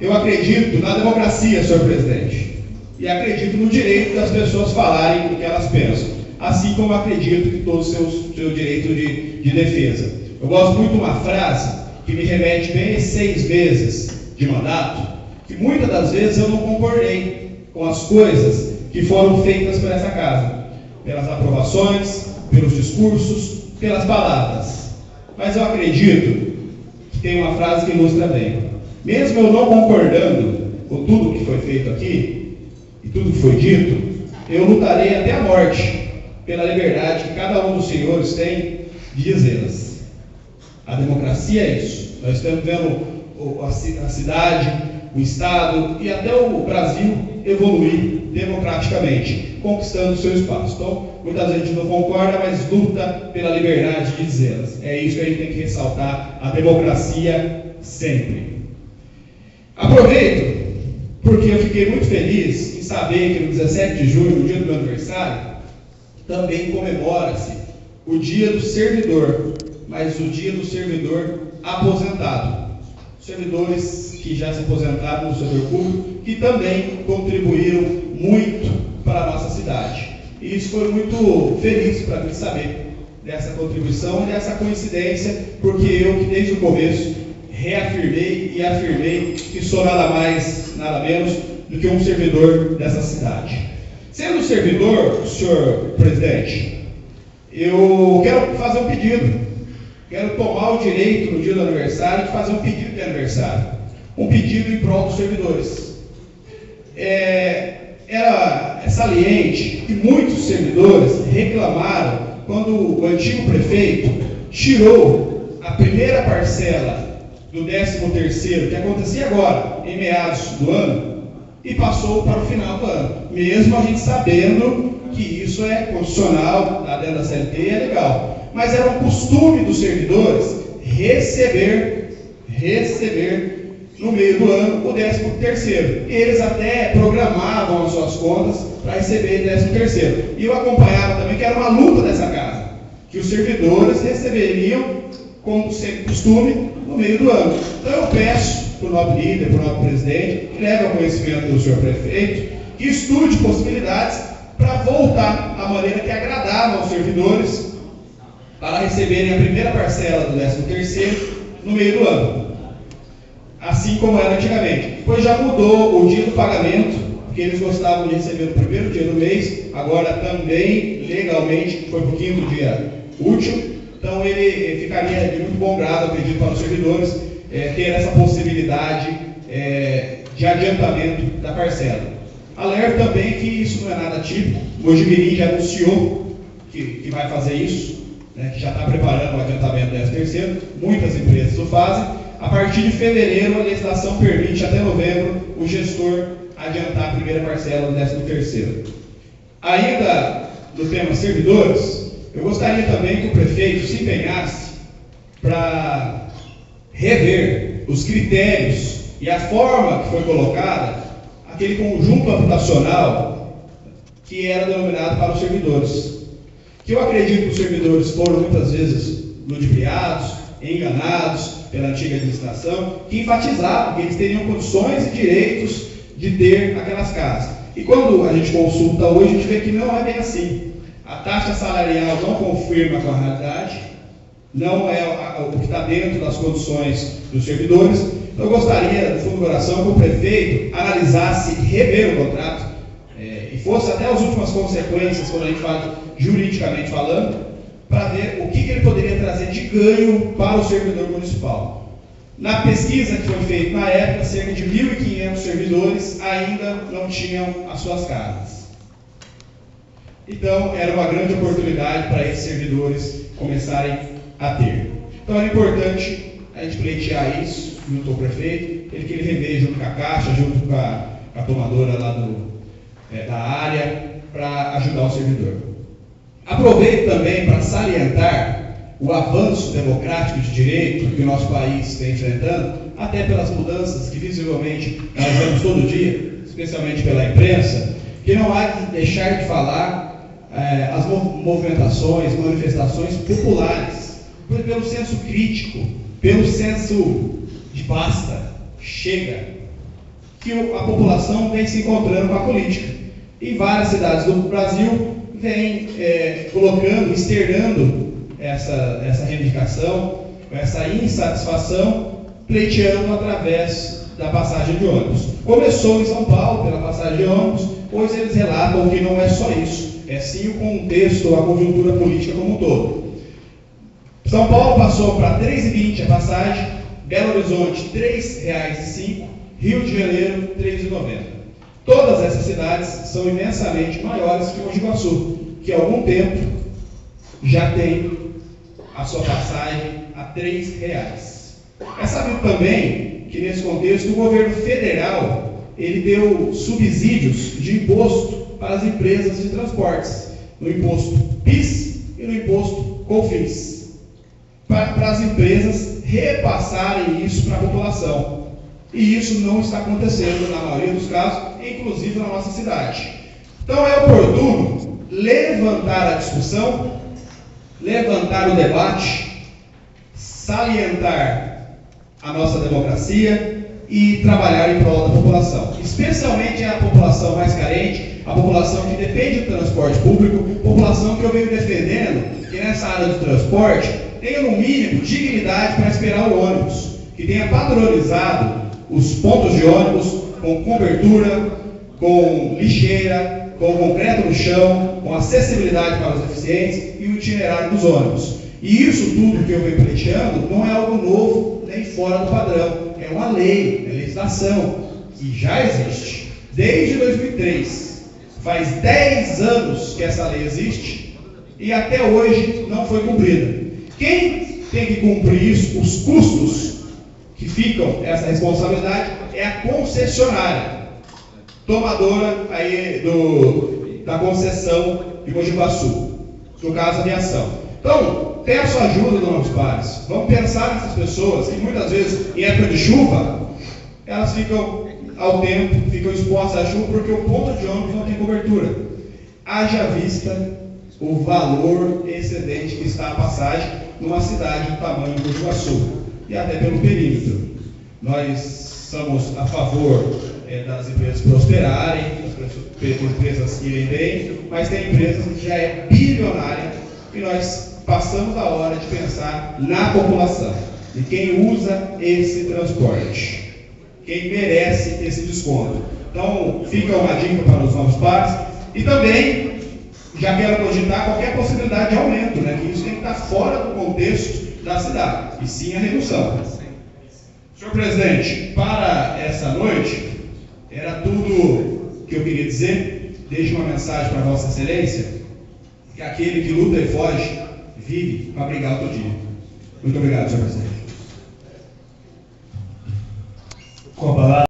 Eu acredito na democracia, senhor presidente, e acredito no direito das pessoas falarem o que elas pensam, assim como acredito que todos o seu direito de defesa. Eu gosto muito de uma frase que me remete bem a 6 meses de mandato, que muitas das vezes eu não concordei com as coisas que foram feitas por essa casa, pelas aprovações, pelos discursos, pelas palavras. Mas eu acredito que tem uma frase que ilustra bem. Mesmo eu não concordando com tudo que foi feito aqui, e tudo que foi dito, eu lutarei até a morte pela liberdade que cada um dos senhores tem de dizê-las. A democracia é isso. Nós estamos vendo a cidade, o Estado e até o Brasil evoluir democraticamente, conquistando o seu espaço. Então, muitas vezes a gente não concorda, mas luta pela liberdade de dizê-las. É isso que a gente tem que ressaltar, a democracia sempre. Aproveito, porque eu fiquei muito feliz em saber que no 17 de junho, no dia do meu aniversário, também comemora-se o Dia do Servidor, mas o Dia do Servidor aposentado. Servidores que já se aposentaram no setor público, que também contribuíram muito para a nossa cidade. E isso foi muito feliz para mim saber dessa contribuição e dessa coincidência, porque eu que desde o começo reafirmei e afirmei que sou nada mais, nada menos do que um servidor dessa cidade. Sendo servidor, senhor presidente, eu quero fazer um pedido. Quero tomar o direito no dia do aniversário de fazer um pedido de aniversário. Um pedido em prol dos servidores. Era saliente que muitos servidores reclamaram quando o antigo prefeito tirou a primeira parcela do 13º, que acontecia agora, em meados do ano, e passou para o final do ano, mesmo a gente sabendo que isso é constitucional, está dentro da CLT, é legal. Mas era um costume dos servidores receber no meio do ano o 13º. Eles até programavam as suas contas para receber o 13º. E eu acompanhava também que era uma luta dessa casa, que os servidores receberiam, como sempre costume, no meio do ano. Então eu peço para o nobre líder, para o nobre presidente, que leve ao conhecimento do senhor prefeito, que estude possibilidades para voltar à maneira que agradava aos servidores para receberem a primeira parcela do 13º no meio do ano, assim como era antigamente. Depois já mudou o dia do pagamento, porque eles gostavam de receber no primeiro dia do mês, agora também legalmente foi para o 5º dia útil. Então ele ficaria de muito bom grado, eu pedi para os servidores ter essa possibilidade de adiantamento da parcela. Alerto também que isso não é nada típico. O Mojimirim já anunciou que vai fazer isso, que já está preparando o adiantamento do 13º. Muitas empresas o fazem. A partir de fevereiro, a legislação permite até novembro o gestor adiantar a primeira parcela do 13º. Ainda no tema servidores, eu gostaria também que o prefeito se empenhasse para rever os critérios e a forma que foi colocada aquele conjunto habitacional que era denominado para os servidores. Que eu acredito que os servidores foram muitas vezes ludibriados, enganados pela antiga administração, que enfatizavam que eles teriam condições e direitos de ter aquelas casas. E quando a gente consulta hoje, a gente vê que não é bem assim. A taxa salarial não confirma com a realidade, não é o que está dentro das condições dos servidores. Então eu gostaria, do fundo do coração, que o prefeito analisasse rever o contrato e fosse até as últimas consequências, quando a gente fala juridicamente falando, para ver o que ele poderia trazer de ganho para o servidor municipal. Na pesquisa que foi feita na época, cerca de 1.500 servidores ainda não tinham as suas casas. Então, era uma grande oportunidade para esses servidores começarem a ter. Então, era importante a gente pleitear isso junto ao prefeito, ele que ele reveja junto com a Caixa, junto com a tomadora lá da área, para ajudar o servidor. Aproveito também para salientar o avanço democrático de direito que o nosso país está enfrentando, até pelas mudanças que visivelmente nós vemos todo dia, especialmente pela imprensa, que não há de deixar de falar as movimentações, manifestações populares, pelo senso crítico, pelo senso de basta, chega, que a população vem se encontrando com a política. Em várias cidades do Brasil, vem colocando, externando essa reivindicação, essa insatisfação, pleiteando através da passagem de ônibus. Começou em São Paulo pela passagem de ônibus, hoje eles relatam que não é só isso, é sim o contexto, a conjuntura política como um todo. São Paulo passou para R$ 3,20 a passagem, Belo Horizonte R$ 3,05, Rio de Janeiro R$ 3,90. Todas essas cidades são imensamente maiores que Mogi Guaçu, que há algum tempo já tem a sua passagem a R$ 3. É sabido também que nesse contexto o governo federal ele deu subsídios de imposto para as empresas de transportes, no imposto PIS e no imposto COFINS, para as empresas repassarem isso para a população. E isso não está acontecendo na maioria dos casos, inclusive na nossa cidade. Então é oportuno levantar a discussão, levantar o debate, salientar a nossa democracia e trabalhar em prol da população, especialmente a população mais carente, a população que depende do transporte público, população que eu venho defendendo, que nessa área do transporte tenha no mínimo dignidade para esperar o ônibus, que tenha padronizado os pontos de ônibus com cobertura, com lixeira, com concreto no chão, com acessibilidade para os deficientes e o itinerário dos ônibus. E isso tudo que eu venho pleiteando não é algo novo nem fora do padrão, é uma lei, é legislação que já existe desde 2003. Faz 10 anos que essa lei existe e até hoje não foi cumprida. Quem tem que cumprir isso, os custos que ficam essa responsabilidade, é a concessionária, tomadora aí da concessão de Mogi Guaçu, no caso a aviação. Então, peço a ajuda dos nossos pares. Vamos pensar nessas pessoas que muitas vezes, em época de chuva, elas ficam ao tempo, ficam expostas à chuva porque o ponto de ônibus não tem cobertura. Haja vista o valor excedente que está a passagem numa cidade do tamanho de Mogi Guaçu e até pelo perímetro. Nós somos a favor das empresas prosperarem, das empresas irem bem, mas tem empresas que já é bilionária e nós passamos a hora de pensar na população, de quem usa esse transporte, quem merece esse desconto. Então, fica uma dica para os novos pares e também já quero cogitar qualquer possibilidade de aumento, né? Que isso tem que estar fora do contexto da cidade, e sim a redução. Senhor presidente, para essa noite, era tudo que eu queria dizer. Deixo uma mensagem para Vossa Excelência, que aquele que luta e foge, vive para brigar outro dia. Muito obrigado, senhor presidente. Com a palavra.